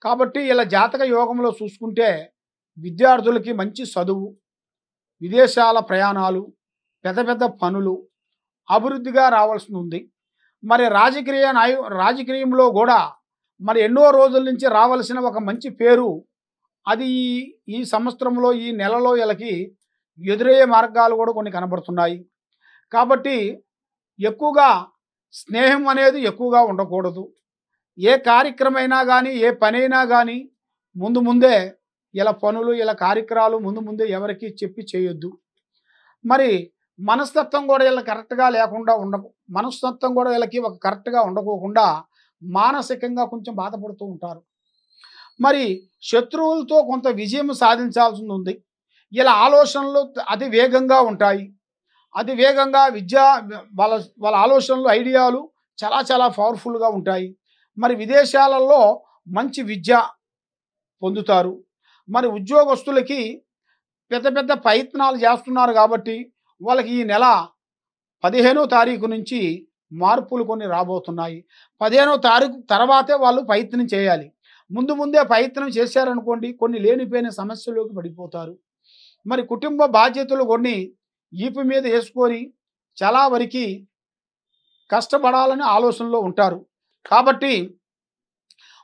కాబట్టి ఇలా జాతక యోగంలో చూసుకుంటే విద్యార్థులకి మంచి చదువు, విదేశాల ప్రయాణాలు, పెద్ద పెద్ద పనులు, అభివృద్ధిగా రావాల్సి ఉంది. మరి రాజకీయంలో కూడా మరి ఎన్నో రోజుల నుంచి రావాల్సిన ఒక మంచి పేరు అది ఈ సంవత్సరంలో ఈ నెలలో వీళ్ళకి ఎదురయ్యే మార్గాలు కూడా కొన్ని కనబడుతున్నాయి. కాబట్టి ఎక్కువగా స్నేహం అనేది ఎక్కువగా ఉండకూడదు. ఏ కార్యక్రమైనా కానీ ఏ పనైనా కానీ ముందే ఇలా పనులు ఇలా కార్యక్రమాలు ముందే ఎవరికి చెప్పి చేయొద్దు. మరి మనస్తత్వం కూడా వీళ్ళకి కరెక్ట్గా లేకుండా మనస్తత్వం కూడా వీళ్ళకి ఒక కరెక్ట్గా ఉండకోకుండా మానసికంగా కొంచెం బాధపడుతూ ఉంటారు. మరి శత్రువులతో కొంత విజయం సాధించాల్సి ఉంది. ఇలా ఆలోచనలు అతి వేగంగా ఉంటాయి. అతి వేగంగా వాళ్ళ ఆలోచనలు ఐడియాలు చాలా చాలా పవర్ఫుల్గా ఉంటాయి. మరి విదేశాలలో మంచి విద్య పొందుతారు. మరి ఉద్యోగస్తులకి పెద్ద పెద్ద ప్రయత్నాలు చేస్తున్నారు కాబట్టి వాళ్ళకి ఈ నెల 15వ తారీఖు నుంచి మార్పులు కొన్ని రాబోతున్నాయి. 15వ తారీఖు తర్వాతే వాళ్ళు ప్రయత్నం చేయాలి. ముందే ప్రయత్నం చేశారనుకోండి కొన్ని లేనిపోయిన సమస్యలోకి పడిపోతారు. మరి కుటుంబ బాధ్యతలు కొన్ని ఈపు మీద వేసుకొని చాలా వరకు కష్టపడాలని ఆలోచనలో ఉంటారు. కాబట్టి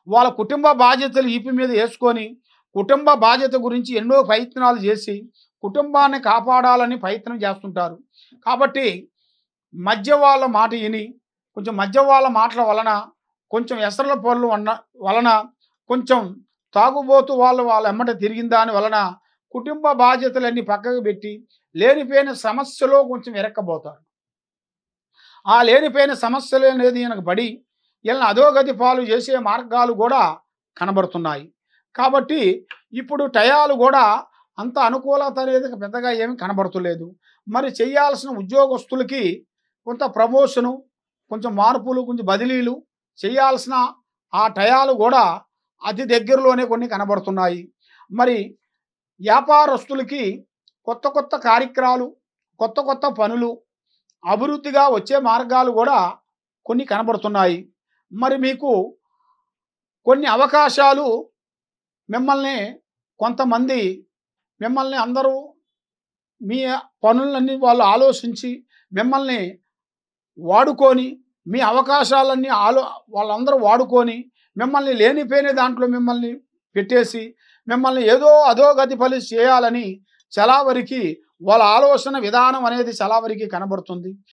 వాళ్ళ కుటుంబ బాధ్యతలు ఈపు మీద వేసుకొని కుటుంబ బాధ్యత గురించి ఎన్నో ప్రయత్నాలు చేసి కుటుంబాన్ని కాపాడాలని ప్రయత్నం చేస్తుంటారు. కాబట్టి మధ్య వాళ్ళ మాట విని కొంచెం మధ్య వాళ్ళ మాటల వలన కొంచెం ఎసరల పనులు వలన కొంచెం తాగుబోతు వాళ్ళ ఎమ్మట తిరిగిన దాని వలన కుటుంబ బాధ్యతలన్నీ పక్కకు పెట్టి లేనిపోయిన సమస్యలో కొంచెం ఇరక్కబోతారు. ఆ లేనిపోయిన సమస్యలు అనేది ఈయనకు పడి వీళ్ళని అధోగతి పాలు చేసే మార్గాలు కూడా కనబడుతున్నాయి. కాబట్టి ఇప్పుడు టయాలు కూడా అంత అనుకూలత అనేది పెద్దగా ఏమి కనబడుతులేదు. మరి చేయాల్సిన ఉద్యోగస్తులకి కొంత ప్రమోషను, కొంచెం మార్పులు, కొంచెం బదిలీలు చేయాల్సిన ఆ టయాలు కూడా అతి దగ్గరలోనే కొన్ని కనబడుతున్నాయి. మరి వ్యాపారస్తులకి కొత్త కార్యక్రమాలు, కొత్త పనులు, అభివృద్ధిగా వచ్చే మార్గాలు కూడా కొన్ని కనబడుతున్నాయి. మరి మీకు కొన్ని అవకాశాలు మిమ్మల్ని అందరూ మీ పనులన్నీ వాళ్ళు ఆలోచించి మిమ్మల్ని వాడుకొని మీ అవకాశాలన్నీ వాళ్ళందరూ వాడుకొని మిమ్మల్ని లేనిపోయిన దాంట్లో మిమ్మల్ని పెట్టేసి మిమ్మల్ని ఏదో అధోగతి పని చేయాలని చాలా వరకు వాళ్ళ ఆలోచన విధానం అనేది చాలా వరకు కనబడుతుంది.